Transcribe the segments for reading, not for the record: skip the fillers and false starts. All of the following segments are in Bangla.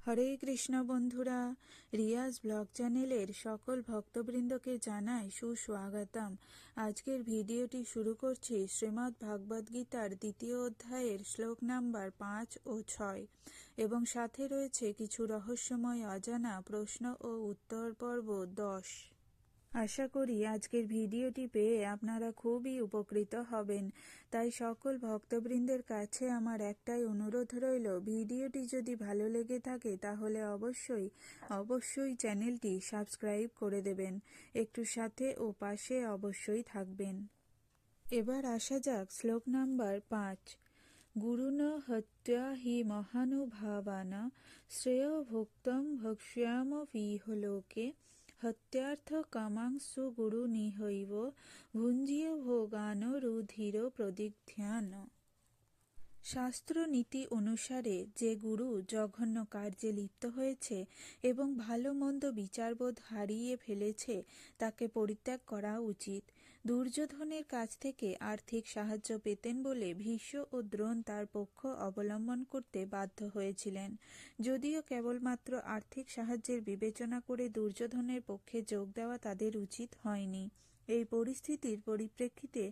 হরে কৃষ্ণ বন্ধুরা, রিয়াজ ব্লগ চ্যানেলের সকল ভক্তবৃন্দকে জানাই সুস্বাগতম। আজকের ভিডিওটি শুরু করছি শ্রীমদ্ ভাগবত গীতার 2য় অধ্যায়ের শ্লোক নাম্বার 5 ও 6 এবং সাথে রয়েছে কিছু রহস্যময় অজানা প্রশ্ন ও উত্তর পর্ব 10। আশা করি আজকের ভিডিওটি পেয়ে আপনারা খুবই উপকৃত হবেন। তাই সকল ভক্তবৃন্দের কাছে আমার একটাই অনুরোধ রইল, ভিডিওটি যদি ভালো লেগে থাকে তাহলে অবশ্যই চ্যানেলটি সাবস্ক্রাইব করে দেবেন। একটু সাথে ও পাশে অবশ্যই থাকবেন। এবার আসা যাক শ্লোক নাম্বার 5। গুরুন হত্যা হি মহানুভাবানা শ্রেয় ভোক্তম ভক্ষ্যাম ইহলোকে হত্যার্থ কামাংসু গুরু নিহৈব ভুঞ্জিয় ভোগান রুধির প্রদিগ্ধ্যান। শাস্ত্র নীতি অনুসারে যে গুরু জঘন্য কার্যে লিপ্ত হয়েছে এবং ভালো মন্দ বিচারবোধ হারিয়ে ফেলেছে তাকে পরিত্যাগ করা উচিত। দুর্যোধনের কাছ থেকে আর্থিক সাহায্য পেতেন বলে ভীষ্ম ও দ্রোণ তার পক্ষ অবলম্বন করতে বাধ্য হয়েছিলেন। যদিও কেবলমাত্র আর্থিক সাহায্যের বিবেচনা করে দুর্যোধনের পক্ষে যোগ দেওয়া তাদের উচিত হয়নি। এই পরিস্থিতির পরিপ্রেক্ষিতে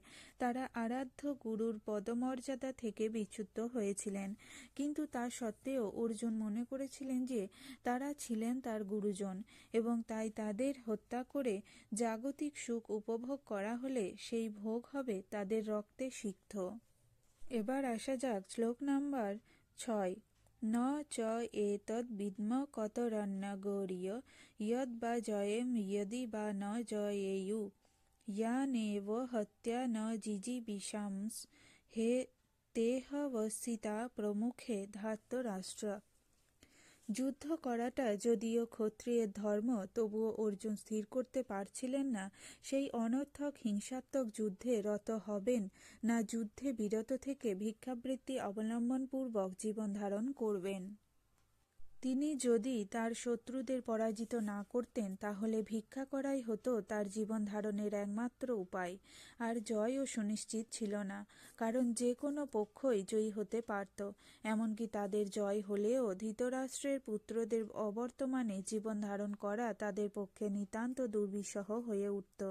তারা আরাধ্য গুরুর পদমর্যাদা থেকে বিচ্যুত হয়েছিলেন, কিন্তু তা সত্ত্বেও অর্জুন মনে করেছিলেন যে তারা ছিলেন তার গুরুজন এবং তাই তাদের হত্যা করে জাগতিক সুখ উপভোগ করা হলে সেই ভোগ হবে তাদের রক্তে সিক্ত। এবার আসা যাক শ্লোক নাম্বার 6। ন চ এতদ্ বিদ্ম কতরন্নগৌরীয় ইয়দ বা জয়েম ইয়দি বা ন জয়েয়ু ইয়ানেব হত্যা ন জিজিবিষাংস হে তেহবস্থিতা প্রমুখে ধার্তরাষ্ট্র। যুদ্ধ করাটা যদিও ক্ষত্রিয়ের ধর্ম, তবুও অর্জুন স্থির করতে পারছিলেন না সেই অনর্থক হিংসাত্মক যুদ্ধে রত হবেন না যুদ্ধে বিরত থেকে ভিক্ষাবৃত্তি অবলম্বনপূর্বক জীবন ধারণ করবেন। তিনি যদি তার শত্রুদের পরাজিত না করতেন তাহলে ভিক্ষা করাই হতো তার জীবন ধারণের একমাত্র উপায়, আর জয়ও সুনিশ্চিত ছিল না, কারণ যে কোনো পক্ষই জয়ী হতে পারত। এমনকি তাদের জয় হলেও ধৃতরাষ্ট্রের পুত্রদের অবর্তমানে জীবন ধারণ করা তাদের পক্ষে নিতান্ত দুর্বিষহ হয়ে উঠত।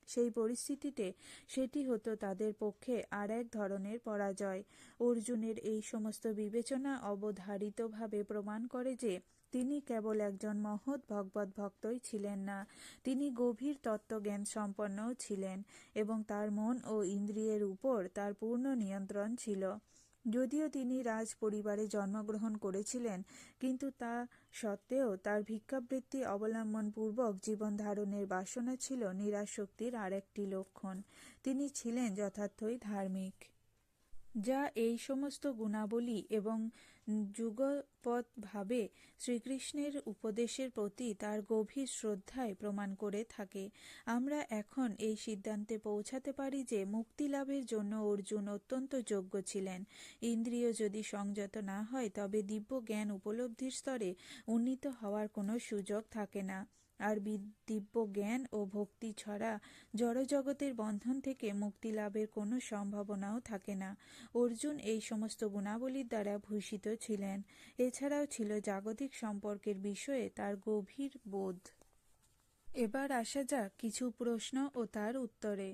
সেই পরিস্থিতিতে সেটি হতো তাদের পক্ষে আর এক ধরনের পরাজয়। অর্জুনের এই সমস্ত বিবেচনা অবধারিতভাবে প্রমাণ করে যে তিনি কেবল একজন মহৎ ভগবত ভক্তই ছিলেন না, তিনি গভীর তত্ত্বজ্ঞান সম্পন্নও ছিলেন এবং তার মন ও ইন্দ্রিয়ের উপর তার পূর্ণ নিয়ন্ত্রণ ছিল। যদিও তিনি রাজ পরিবারে জন্মগ্রহণ করেছিলেন, কিন্তু তা সত্ত্বেও তার ভিক্ষাবৃত্তি অবলম্বনপূর্বক জীবন ধারণের বাসনা ছিল নিরাসক্তির আরেকটি লক্ষণ। তিনি ছিলেন যথার্থই ধার্মিক, যা এই সমস্ত গুণাবলী এবং যুগপৎভাবে শ্রীকৃষ্ণের উপদেশের প্রতি তার গভীর শ্রদ্ধায় প্রমাণ করে থাকে। আমরা এখন এই সিদ্ধান্তে পৌঁছাতে পারি যে মুক্তি লাভের জন্য অর্জুন অত্যন্ত যোগ্য ছিলেন। ইন্দ্রিয় যদি সংযত না হয় তবে দিব্য জ্ঞান উপলব্ধির স্তরে উন্নীত হওয়ার কোনো সুযোগ থাকে না, আর দিব্য জ্ঞান ও ভক্তি ছাড়া জড়জগতের বন্ধন থেকে মুক্তি লাভের কোনো সম্ভাবনাও থাকে না। অর্জুন এই সমস্ত গুণাবলীর দ্বারা ভূষিত ছিলেন। এছাড়াও ছিল জাগতিক সম্পর্কের বিষয়ে তার গভীর বোধ। এবার আসা যাক কিছু প্রশ্ন ও তার উত্তরে।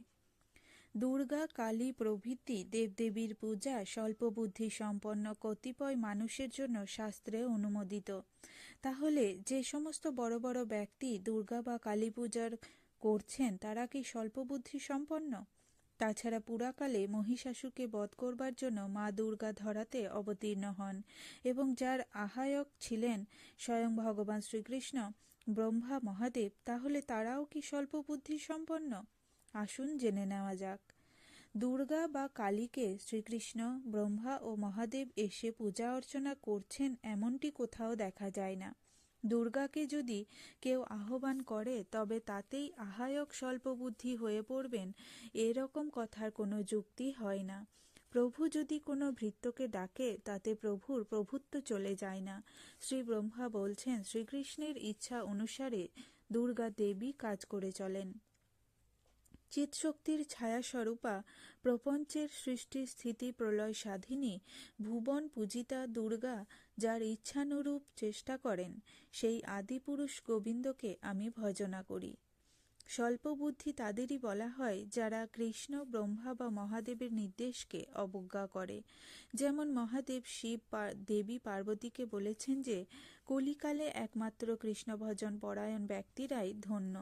দুর্গা, কালী প্রভৃতি দেবদেবীর পূজা স্বল্পবুদ্ধি সম্পন্ন কতিপয় মানুষের জন্য শাস্ত্রে অনুমোদিত। তাহলে যে সমস্ত বড় বড় ব্যক্তি দুর্গা বা কালী পূজার করছেন তারা কি স্বল্পবুদ্ধি সম্পন্ন? তাছাড়া পুরাকালে মহিষাসুরকে বধ করবার জন্য মা দুর্গা ধরাতে অবতীর্ণ হন এবং যার আহ্বায়ক ছিলেন স্বয়ং ভগবান শ্রীকৃষ্ণ, ব্রহ্মা, মহাদেব, তাহলে তারাও কি স্বল্পবুদ্ধি সম্পন্ন? আসুন জেনে নেওয়া যাক। দুর্গা বা কালীকে শ্রীকৃষ্ণ, ব্রহ্মা ও মহাদেব এসে পূজা অর্চনা করছেন এমনটি কোথাও দেখা যায় না। দুর্গাকে যদি কেউ আহ্বান করে তবে তাতেই আহ্বায়ক স্বল্পবুদ্ধি হয়ে পড়বেন, এরকম কথার কোনো যুক্তি হয় না। প্রভু যদি কোনো ভৃত্যকে ডাকে তাতে প্রভুর প্রভুত্ব চলে যায় না। শ্রী ব্রহ্মা বলছেন শ্রীকৃষ্ণের ইচ্ছা অনুসারে দুর্গা দেবী কাজ করে চলেন। চিৎশক্তির ছায়াস্বরূপা প্রপঞ্চের সৃষ্টি স্থিতি প্রলয় সাধিনী ভুবন পূজিতা দুর্গা যার ইচ্ছানুরূপ চেষ্টা করেন, সেই আদিপুরুষ গোবিন্দকে আমি ভজনা করি। স্বল্পবুদ্ধি তাদেরই বলা হয় যারা কৃষ্ণ, ব্রহ্মা বা মহাদেবের নির্দেশকে অবজ্ঞা করে। যেমন মহাদেব শিব দেবী পার্বতীকে বলেছেন যে কলিকালে একমাত্র কৃষ্ণ ভজন পরায়ণ ব্যক্তিরাই ধন্য।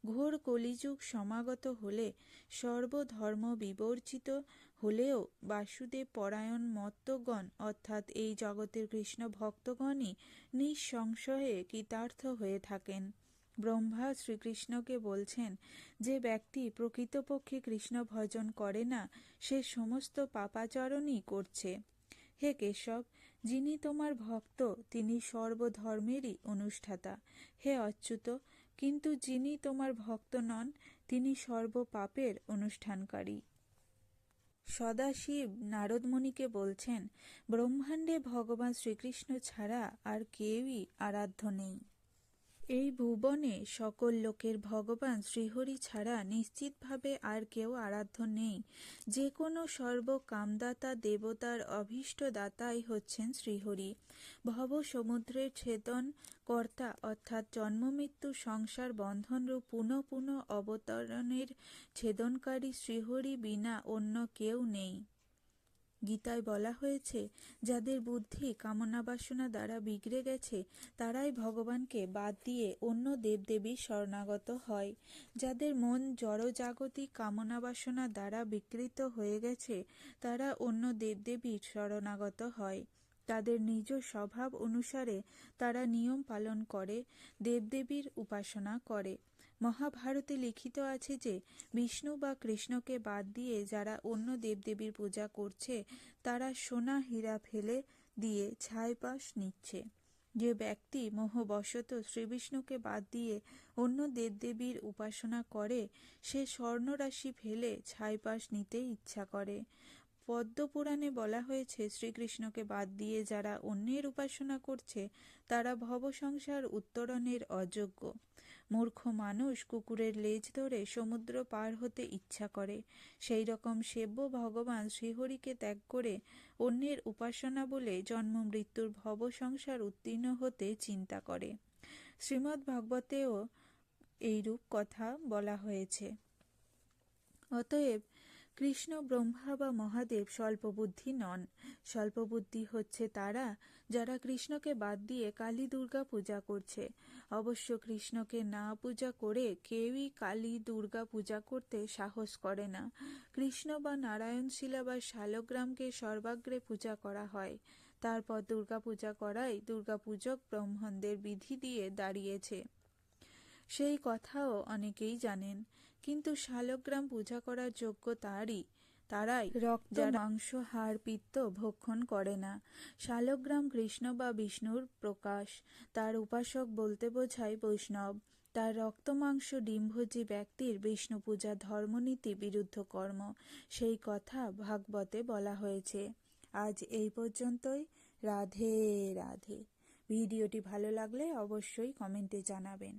ঘোর কলিযুগ সমাগত হলে সর্বধর্ম বিবর্জিত হলেও বাসুদেব পরায়ণ মত্তগণ অর্থাৎ এই জগতের কৃষ্ণ ভক্তগণই নিঃসংশয়ে কৃতার্থ হয়ে থাকেন। ব্রহ্মা শ্রীকৃষ্ণকে বলছেন, যে ব্যক্তি প্রকৃতপক্ষে কৃষ্ণ ভজন করে না সে সমস্ত পাপাচরণই করছে। হে কেশব, যিনি তোমার ভক্ত তিনি সর্বধর্মেরই অনুষ্ঠাতা। হে অচ্যুত, কিন্তু যিনি তোমার ভক্ত নন তিনি সর্বপাপের অনুষ্ঠানকারী। সদাশিব নারদমুনিকে বলছেন, ব্রহ্মাণ্ডে ভগবান শ্রীকৃষ্ণ ছাড়া আর কেউই আরাধ্য নেই। এই ভুবনে সকল লোকের ভগবান শ্রীহরি ছাড়া নিশ্চিতভাবে আর কেউ আরাধ্য নেই। যে কোনো সর্বকামদাতা দেবতার অভীষ্টদাতাই হচ্ছেন শ্রীহরি। ভব সমুদ্রের ছেদন কর্তা অর্থাৎ জন্মমৃত্যু সংসার বন্ধনরূপ পুনঃ পুনঃ অবতরণের ছেদনকারী শ্রীহরি বিনা অন্য কেউ নেই। গীতায় বলা হয়েছে, যাদের বুদ্ধি কামনা বাসনা দ্বারা বিগড়ে গেছে তারাই ভগবানকে বাদ দিয়ে অন্য দেবদেবীর শরণাগত হয়। যাদের মন জড়জাগতিক কামনা বাসনা দ্বারা বিকৃত হয়ে গেছে তারা অন্য দেবদেবীর শরণাগত হয়। তাদের নিজ স্বভাব অনুসারে তারা নিয়ম পালন করে দেবদেবীর উপাসনা করে। মহাভারতে লিখিত আছে যে বিষ্ণু বা কৃষ্ণকে বাদ দিয়ে যারা অন্য দেবদেবীর পূজা করছে তারা সোনা হীরা ফেলে দিয়ে ছাইপাশ নিচ্ছে। যে ব্যক্তি মোহবশত শ্রীবিষ্ণুকে বাদ দিয়ে অন্য দেবদেবীর উপাসনা করে সে স্বর্ণরাশি ফেলে ছাইপাশ নিতে ইচ্ছা করে। পদ্মপুরাণে বলা হয়েছে, শ্রীকৃষ্ণকে বাদ দিয়ে যারা অন্যের উপাসনা করছে তারা ভবসংসার উত্তরণের অযোগ্য। মূর্খ মানুষ কুকুরের লেজ ধরে সমুদ্র পার হতে ইচ্ছা করে, সেই রকম সেব্য ভগবান শ্রীহরিকে ত্যাগ করে অন্যের উপাসনা বলে জন্ম মৃত্যুর ভবসংসার উত্তীর্ণ হতে চিন্তা করে। শ্রীমদ্ ভাগবতেও এইরূপ কথা বলা হয়েছে। অতএব কৃষ্ণ, ব্রহ্মা বা মহাদেব স্বল্পবুদ্ধি নন। স্বল্পবুদ্ধি হচ্ছে তারা যারা কৃষ্ণকে বাদ দিয়ে কালী দুর্গা পূজা করছে। অবশ্য কৃষ্ণকে না পূজা করে কেউই কালী দুর্গা পূজা করতে সাহস করে না। কৃষ্ণ বা নারায়ণশিলা বা শালগ্রামকে সর্বাগ্রে পূজা করা হয়। তারপর দুর্গা পূজা করাই দুর্গাপূজক ব্রাহ্মণদের বিধি দিয়ে দাঁড়িয়েছে। সেই কথাও অনেকেই জানেন, কিন্তু শালগ্রাম পূজা করার যোগ্য তারাই রক্ত, মাংস, হাড়, পিত্ত ভক্ষণ করে না। শালগ্রাম কৃষ্ণ বা বিষ্ণুর প্রকাশ। তার উপাসক বলতে বোঝায় বৈষ্ণব। তার রক্ত, মাংস, ডিমভোজী ব্যক্তির বিষ্ণু পূজা ধর্মনীতি বিরুদ্ধ কর্ম, সেই কথা ভাগবতে বলা হয়েছে। আজ এই পর্যন্তই। রাধে রাধে। ভিডিওটি ভালো লাগলে অবশ্যই কমেন্টে জানাবেন।